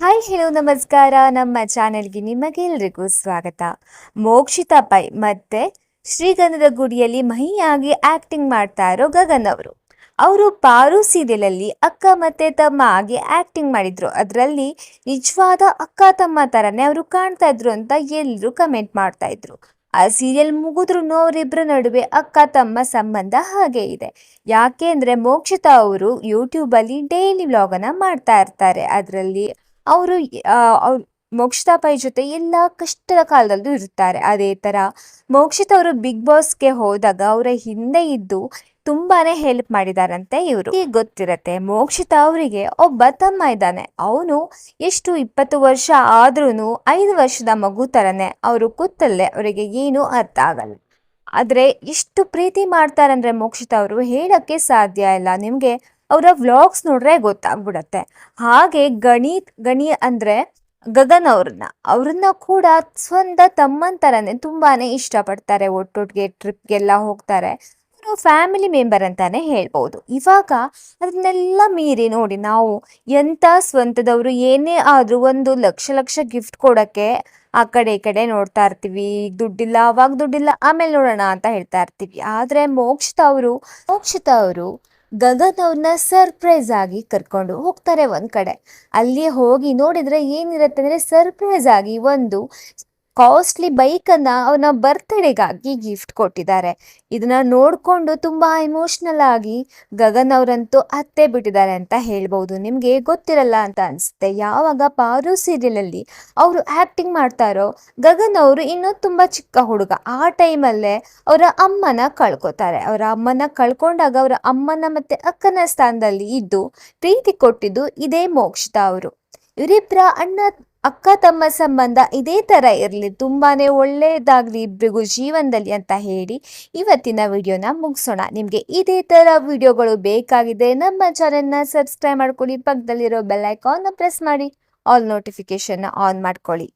Hi hello ನಮಸ್ಕಾರ. ನಮ್ಮ ಚಾನೆಲ್ಗೆ ನಿಮಗೆಲ್ರಿಗೂ ಸ್ವಾಗತ. ಮೋಕ್ಷಿತಾ ಪೈ ಮತ್ತೆ ಶ್ರೀಗಂಧದ ಗುಡಿಯಲ್ಲಿ ಮಹಿಯಾಗಿ ಆಕ್ಟಿಂಗ್ ಮಾಡ್ತಾ ಇರೋ ಗಗನ್ ಅವರು ಪಾರು ಸೀರಿಯಲಲ್ಲಿ ಅಕ್ಕ ಮತ್ತೆ ತಮ್ಮ ಆಗಿ ಆಕ್ಟಿಂಗ್ ಮಾಡಿದ್ರು. ಅದರಲ್ಲಿ ನಿಜವಾದ ಅಕ್ಕ ತಮ್ಮ ಥರನೇ ಅವರು ಕಾಣ್ತಾ ಇದ್ರು ಅಂತ ಎಲ್ಲರೂ ಕಮೆಂಟ್ ಮಾಡ್ತಾ ಇದ್ರು. ಆ ಸೀರಿಯಲ್ ಮುಗಿದ್ರೂ ಅವರಿಬ್ಬರ ನಡುವೆ ಅಕ್ಕ ತಮ್ಮ ಸಂಬಂಧ ಹಾಗೆ ಇದೆ. ಯಾಕೆ ಅಂದರೆ ಮೋಕ್ಷಿತಾ ಅವರು ಯೂಟ್ಯೂಬಲ್ಲಿ ಡೈಲಿ ವ್ಲಾಗನ್ನು ಮಾಡ್ತಾ ಇರ್ತಾರೆ. ಅದರಲ್ಲಿ ಅವರು ಅವ್ರು ಮೋಕ್ಷಿತಾ ಪೈ ಜೊತೆ ಎಲ್ಲ ಕಷ್ಟದ ಕಾಲದಲ್ಲೂ ಇರ್ತಾರೆ. ಅದೇ ಥರ ಮೋಕ್ಷಿತ್ ಅವರು ಬಿಗ್ ಬಾಸ್ಗೆ ಹೋದಾಗ ಅವರ ಹಿಂದೆ ಇದ್ದು ತುಂಬಾನೇ ಹೆಲ್ಪ್ ಮಾಡಿದಾರಂತೆ ಇವರು. ಈಗ ಗೊತ್ತಿರತ್ತೆ, ಮೋಕ್ಷಿತಾ ಅವರಿಗೆ ಒಬ್ಬ ತಮ್ಮ ಇದ್ದಾನೆ. ಅವನು ಎಷ್ಟು 20 ವರ್ಷ ಆದ್ರೂ 5 ವರ್ಷದ ಮಗು ಥರನೇ ಅವರು ಕೂತಲ್ಲೇ ಅವರಿಗೆ ಏನೂ ಅರ್ಥ ಆಗಲ್ಲ. ಆದರೆ ಎಷ್ಟು ಪ್ರೀತಿ ಮಾಡ್ತಾರಂದ್ರೆ ಮೋಕ್ಷಿತಾ ಅವರು ಹೇಳಕ್ಕೆ ಸಾಧ್ಯ ಇಲ್ಲ. ನಿಮಗೆ ಅವರ ವ್ಲಾಗ್ಸ್ ನೋಡ್ರೆ ಗೊತ್ತಾಗ್ಬಿಡತ್ತೆ. ಹಾಗೆ ಗಣಿ ಅಂದ್ರೆ ಗಗನ್ ಅವ್ರನ್ನ ಕೂಡ ಸ್ವಂತ ತಮ್ಮನ್ ಥರನೇ ತುಂಬಾನೇ ಇಷ್ಟಪಡ್ತಾರೆ. ಒಟ್ಟೊಟ್ಟಿಗೆ ಟ್ರಿಪ್ಗೆಲ್ಲ ಹೋಗ್ತಾರೆ. ಅವರು ಫ್ಯಾಮಿಲಿ ಮೆಂಬರ್ ಅಂತಾನೆ ಹೇಳ್ಬೋದು. ಇವಾಗ ಅದನ್ನೆಲ್ಲ ಮೀರಿ ನೋಡಿ, ನಾವು ಎಂಥ ಸ್ವಂತದವರು ಏನೇ ಆದರೂ ಒಂದು ಲಕ್ಷ ಗಿಫ್ಟ್ ಕೊಡೋಕ್ಕೆ ಆ ಕಡೆ ಈ ಕಡೆ ನೋಡ್ತಾ ಇರ್ತೀವಿ. ಈಗ ದುಡ್ಡಿಲ್ಲ, ಅವಾಗ ದುಡ್ಡಿಲ್ಲ, ಆಮೇಲೆ ನೋಡೋಣ ಅಂತ ಹೇಳ್ತಾ ಇರ್ತೀವಿ. ಆದರೆ ಮೋಕ್ಷಿತಾ ಅವರು ಗಗನ್ ಅವ್ರನ್ನ ಸರ್ಪ್ರೈಸ್ ಆಗಿ ಕರ್ಕೊಂಡು ಹೋಗ್ತಾರೆ ಒಂದ್ ಕಡೆ. ಅಲ್ಲಿ ಹೋಗಿ ನೋಡಿದ್ರೆ ಏನಿರುತ್ತೆ ಅಂದ್ರೆ ಸರ್ಪ್ರೈಸ್ ಆಗಿ ಒಂದು ಕಾಸ್ಟ್ಲಿ ಬೈಕನ್ನು ಅವನ ಬರ್ತ್ಡೇಗಾಗಿ ಗಿಫ್ಟ್ ಕೊಟ್ಟಿದ್ದಾರೆ. ಇದನ್ನ ನೋಡಿಕೊಂಡು ತುಂಬ ಎಮೋಷ್ನಲ್ ಆಗಿ ಗಗನ್ ಅವರಂತೂ ಅತ್ತೇ ಬಿಟ್ಟಿದ್ದಾರೆ ಅಂತ ಹೇಳ್ಬೋದು. ನಿಮಗೆ ಗೊತ್ತಿರಲ್ಲ ಅಂತ ಅನಿಸುತ್ತೆ, ಯಾವಾಗ ಪಾರು ಸೀರಿಯಲಲ್ಲಿ ಅವರು ಆ್ಯಕ್ಟಿಂಗ್ ಮಾಡ್ತಾರೋ ಗಗನ್ ಅವರು ಇನ್ನೂ ತುಂಬ ಚಿಕ್ಕ ಹುಡುಗ. ಆ ಟೈಮಲ್ಲೇ ಅವರ ಅಮ್ಮನ ಕಳ್ಕೊತಾರೆ. ಅವರ ಅಮ್ಮನ ಕಳ್ಕೊಂಡಾಗ ಅವರ ಅಮ್ಮನ ಮತ್ತು ಅಕ್ಕನ ಸ್ಥಾನದಲ್ಲಿ ಇದ್ದು ಪ್ರೀತಿ ಕೊಟ್ಟಿದ್ದು ಇದೇ ಮೋಕ್ಷಿತಾ ಅವರು. ಇವರಿಬ್ಬರ ಅಕ್ಕ ತಮ್ಮ ಸಂಬಂಧ ಇದೇ ಥರ ಇರಲಿ, ತುಂಬಾನೇ ಒಳ್ಳೆಯದಾಗಲಿ ಇಬ್ಬರಿಗೂ ಜೀವನದಲ್ಲಿ ಅಂತ ಹೇಳಿ ಇವತ್ತಿನ ವಿಡಿಯೋನ ಮುಗಿಸೋಣ. ನಿಮಗೆ ಇದೇ ಥರ ವಿಡಿಯೋಗಳು ಬೇಕಾಗಿದೆ ನಮ್ಮ ಚಾನೆಲ್ನ ಸಬ್ಸ್ಕ್ರೈಬ್ ಮಾಡ್ಕೊಳ್ಳಿ, ಪಕ್ಕದಲ್ಲಿರೋ ಬೆಲ್ ಐಕಾನ್ನ ಪ್ರೆಸ್ ಮಾಡಿ ಆಲ್ ನೋಟಿಫಿಕೇಶನ್ನ ಆನ್ ಮಾಡ್ಕೊಳ್ಳಿ.